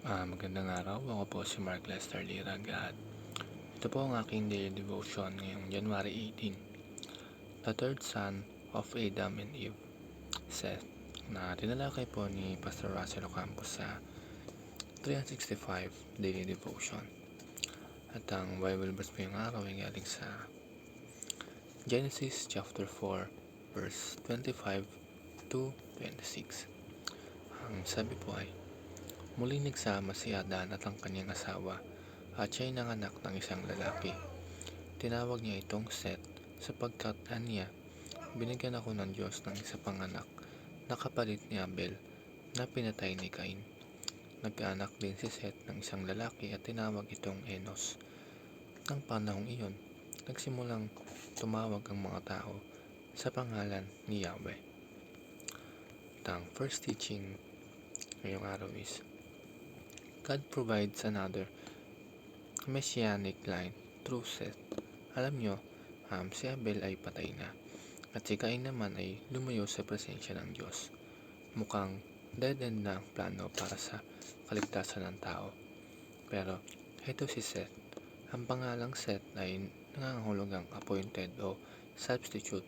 Magandang araw. Ako po si Mark Lester Lirag at ito po ang aking daily devotion ngayong January 18. The third son of Adam and Eve, Seth, na tinalakay po ni Pastor Russell Ocampo sa 365 daily devotion. At ang Bible verse po yung araw ay galing sa Genesis chapter 4 verse 25 to 26. Ang sabi po ay, muling nagsama si Adan at ang kanyang asawa at siya'y nanganak ng isang lalaki. Tinawag niya itong Seth sapagkat aniya, binigyan ako ng Diyos ng isa pang anak na kapalit ni Abel na pinatay ni Cain. Nagkaanak din si Seth ng isang lalaki at tinawag itong Enos. Nang panahong iyon, nagsimulang tumawag ang mga tao sa pangalan ni Yahweh. Ang first teaching ngayong araw is, God provides another messianic line through Seth. Alam nyo, si Abel ay patay na at si Cain naman ay lumayo sa presensya ng Diyos. Mukhang dead end na ang plano para sa kaligtasan ng tao. Pero ito si Seth. Ang pangalang Seth ay nangangahulugang appointed o substitute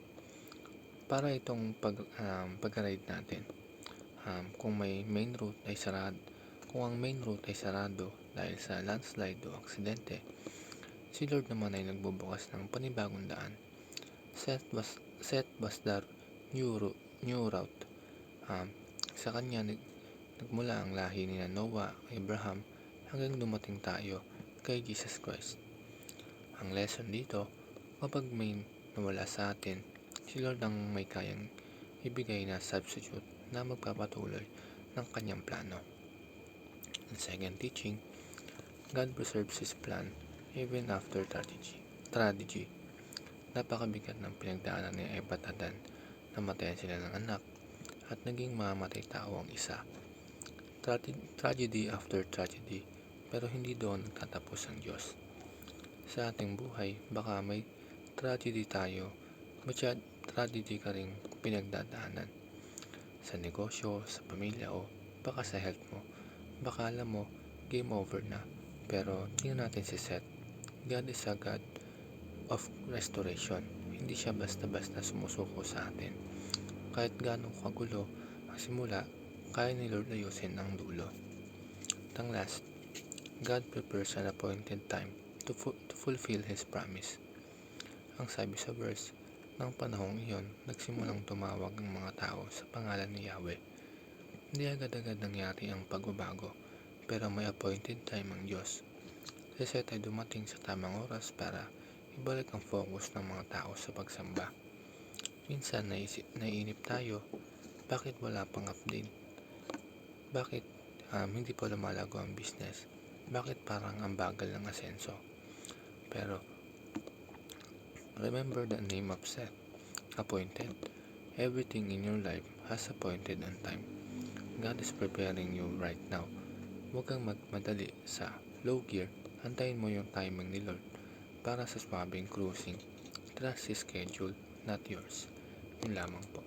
para itong pag-ride natin. Kung ang main route ay sarado dahil sa landslide o aksidente, si Lord naman ay nagbubukas ng panibagong daan. Seth was the new route. Sa kanya nagmula ang lahi ni Noah, Abraham, hanggang dumating tayo kay Jesus Christ. Ang lesson dito, kapag may nawala sa atin, si Lord ang may kayang ibigay na substitute na magpapatuloy ng kanyang plano. Ang second teaching, God preserves His plan even after tragedy. Napakabigat ng pinagdaanan ni Eva at Adan. Namatayan sila ng anak at naging mamamatay tao ang isa. Tragedy after tragedy, pero hindi doon nagtatapos ang Diyos. Sa ating buhay, baka may tragedy tayo, tragedy ka ring pinagdadaanan. Sa negosyo, sa pamilya o baka sa health mo. Baka alam mo, game over na. Pero tingnan natin si Seth. God is a God of restoration. Hindi siya basta-basta sumusuko sa atin. Kahit ganong kagulo ang simula, kaya ni Lord ayusin ang dulo. Ang last, God prepares an appointed time to fulfill His promise. Ang sabi sa verse, ng panahong iyon, nagsimulang tumawag ang mga tao sa pangalan ni Yahweh. Hindi agad-agad nangyari ang pagbabago, pero may appointed time ang Diyos. Si Seth ay dumating sa tamang oras para ibalik ang focus ng mga tao sa pagsamba. Minsan naiinip tayo, bakit wala pang update? Bakit hindi pa lumalago ang business? Bakit parang ang bagal ng asenso? Pero remember the name of Seth, appointed. Everything in your life has appointed on time. God is preparing you right now. Huwag kang magmadali sa low gear. Antayin mo yung timing ni Lord para sa swabing cruising. Trust His schedule, not yours. Yun lamang po.